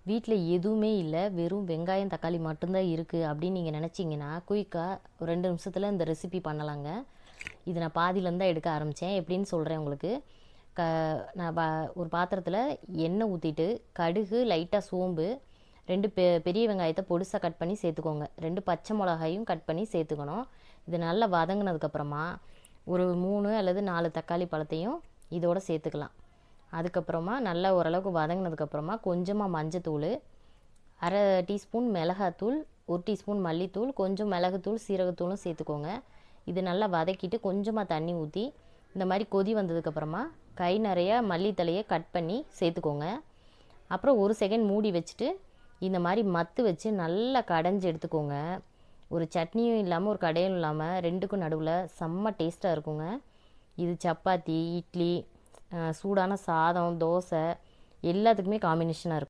வீட்டில் எதுவுமே இல்லை, வெறும் வெங்காயம் தக்காளி மட்டும்தான் இருக்குது அப்படின்னு நீங்கள் நினச்சிங்கன்னா குயிக்காக ஒரு 2 நிமிஷத்தில் இந்த ரெசிபி பண்ணலாங்க. இது நான் பாதியிலேருந்து தான் எடுக்க ஆரம்பித்தேன். எப்படின்னு சொல்கிறேன் உங்களுக்கு. க நான் ஒரு பாத்திரத்தில் எண்ணெய் ஊற்றிட்டு கடுகு, லைட்டாக சோம்பு, 2 பெரிய வெங்காயத்தை பொடிசாக கட் பண்ணி சேர்த்துக்கோங்க. 2 பச்சை மிளகாயும் கட் பண்ணி சேர்த்துக்கணும். இது நல்லா வதங்கினதுக்கப்புறமா ஒரு 3 அல்லது 4 தக்காளி பழத்தையும் இதோடு சேர்த்துக்கலாம். அதுக்கப்புறமா நல்லா ஓரளவுக்கு வதங்கினதுக்கப்புறமா கொஞ்சமாக மஞ்சத்தூள், அரை டீஸ்பூன் மிளகாத்தூள், 1 டீஸ்பூன் மல்லித்தூள், கொஞ்சம் மிளகுத்தூள், சீரகத்தூளும் சேர்த்துக்கோங்க. இது நல்லா வதக்கிட்டு கொஞ்சமாக தண்ணி ஊற்றி இந்த மாதிரி கொதி வந்ததுக்கப்புறமா கை நிறையா மல்லித்தலையை கட் பண்ணி சேர்த்துக்கோங்க. அப்புறம் 1 செகண்ட் மூடி வச்சுட்டு இந்த மாதிரி மத்து வச்சு நல்லா கடைஞ்சி எடுத்துக்கோங்க. ஒரு சட்னியும் இல்லாமல் ஒரு கடையும் இல்லாமல் 2க்கும் நடுவில் செம்ம டேஸ்ட்டாக இருக்குங்க. இது சப்பாத்தி, இட்லி, சூடான சாதம், தோசை எல்லாத்துக்குமே காம்பினேஷனாக இருக்கும்.